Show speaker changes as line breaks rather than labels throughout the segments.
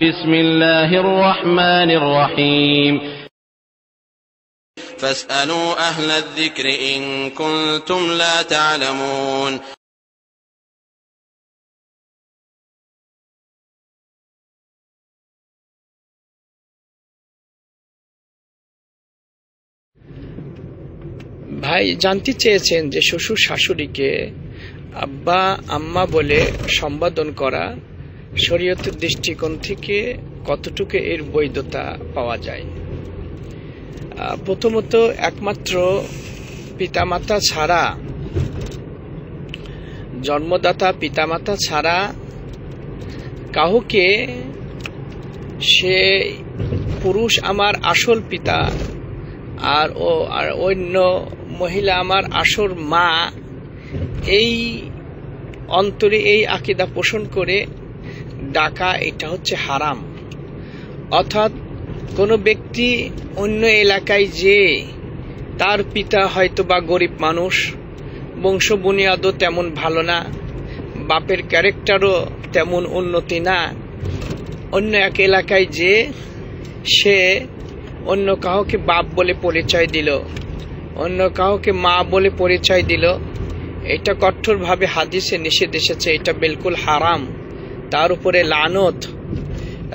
بسم الله الرحمن الرحيم فاسألوا أهل الذكر إن كنتم لا تعلمون
ভাই জানতে চেয়েছেন যে শ্বশুর শাশুড়িকে আব্বা আম্মা বলে সম্বোধন করা শরীয়তের দৃষ্টিকোণ থেকে কতটুকু এর বৈধতা পাওয়া যায়। প্রথমত একমাত্র পিতামাতা ছাড়া, জন্মদাতা পিতামাতা ছাড়া কাউকে সে পুরুষ আমার আসল পিতা আর অন্য মহিলা আমার আসল মা, এই অন্তরে এই আকীদা পোষণ করে ডাকা এটা হচ্ছে হারাম। অর্থাৎ কোনো ব্যক্তি অন্য এলাকায় যে তার পিতা হয়তো বা গরিব মানুষ, বংশ বুনিয়াদও তেমন ভালো না, বাপের ক্যারেক্টারও তেমন উন্নতি না, অন্য এক এলাকায় যে সে অন্য কাউকে বাপ বলে পরিচয় দিল, অন্য কাউকে মা বলে পরিচয় দিল, এটা কঠোরভাবে হাদিসে নিষেধ এসেছে, এটা বিলকুল হারাম। তার উপরে লানত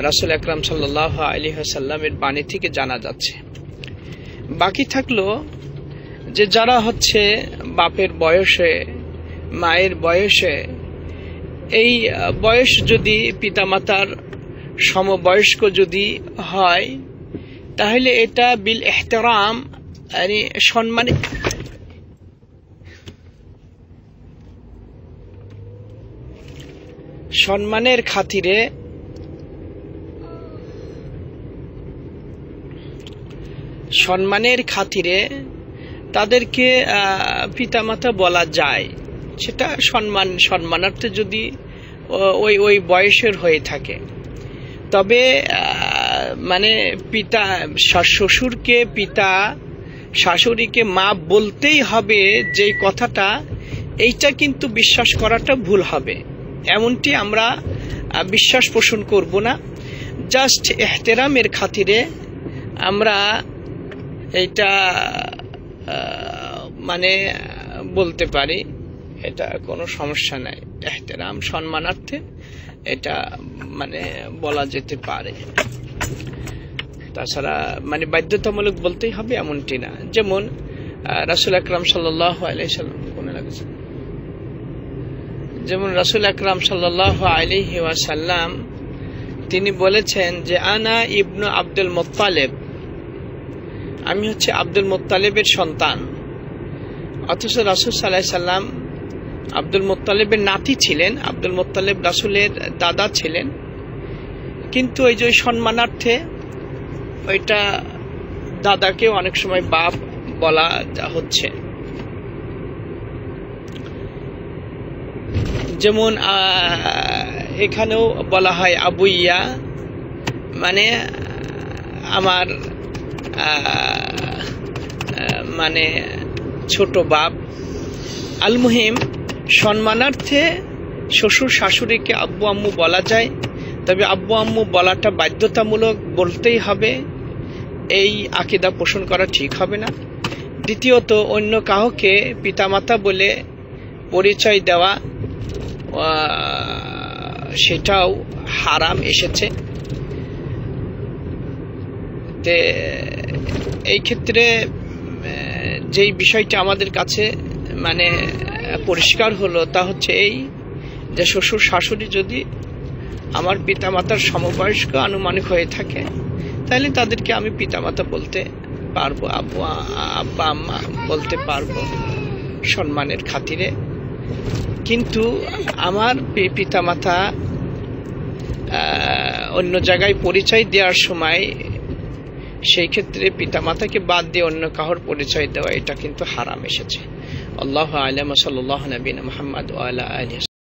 রাসূল আকরাম সাল্লাল্লাহু আলাইহি ওয়াসাল্লামের বাণী থেকে জানা যাচ্ছে। বাকি থাকলো যে যারা হচ্ছে বাপের বয়সে, মায়ের বয়সে, এই বয়স যদি পিতামাতার সমবয়স্ক যদি হয় তাহলে এটা বিল ইহতিরাম সম্মানের খাতিরে তাদেরকে পিতামাতা বলা যায়। সেটা সম্মানার্থে যদি ওই বয়সের হয়ে থাকে। তবে মানে পিতা শ্বশুরকে পিতা, শাশুড়িকে মা বলতেই হবে যে কথাটা, এইটা কিন্তু বিশ্বাস করাটা ভুল হবে। এমনটি আমরা বিশ্বাস পোষণ করব না। জাস্ট ইহতিরামের খাতিরে আমরা এইটা মানে বলতে পারি, এটা কোনো সমস্যা নাই। ইহতিরাম সম্মানার্থে এটা মানে বলা যেতে পারে। তাছাড়া মানে বাধ্যতামূলক বলতেই হবে এমনটি না। যেমন রাসূল আকরাম সাল্লাল্লাহু আলাইহি ওয়াসাল্লাম রাসূল আকরাম সাল্লাল্লাহু আলাইহি ওয়াসাল্লাম তিনি বলেছেন যে আনা ইবনু আব্দুল মুত্তালিব, আমি হচ্ছে আব্দুল মুত্তালিবের সন্তান। অথচ রাসূল সাল্লাল্লাহু আলাইহি সাল্লাম আব্দুল মুত্তালিবের নাতি ছিলেন, আব্দুল মুত্তালিব রাসূলের দাদা ছিলেন, কিন্তু ওই যে সম্মানার্থে ওইটা দাদাকে অনেক সময় বাপ বলা হচ্ছে। যেমন এখানেও বলা হয় আবুইয়া, মানে আমার মানে ছোট বাপ। আল মুহিম সম্মানার্থে শ্বশুর শাশুড়িকে আব্বু আম্মু বলা যায়, তবে আব্বু আম্মু বলাটা বাধ্যতামূলক বলতেই হবে, এই আকীদা পোষণ করা ঠিক হবে না। দ্বিতীয়ত অন্য কাউকে পিতামাতা বলে পরিচয় দেওয়া সেটাও হারাম এসেছে। এই ক্ষেত্রে যেই বিষয়টা আমাদের কাছে মানে পরিষ্কার হলো তা হচ্ছে এই যে শ্বশুর শাশুড়ি যদি আমার পিতামাতার সমবয়স্ক আনুমানিক হয়ে থাকে তাহলে তাদেরকে আমি পিতামাতা বলতে পারবো, আব্বা আম্মা বলতে পারবো সম্মানের খাতিরে। কিন্তু আমার পিতামাতা অন্য জায়গায় পরিচয় দেওয়ার সময় সেই ক্ষেত্রে পিতামাতাকে বাদ দিয়ে অন্য কাহর পরিচয় দেওয়া এটা কিন্তু হারাম এসেছে। আল্লাহু আ'লাম। সাল্লাল্লাহু নবিয়িনা মুহাম্মদ ওয়া আলা আলিহি।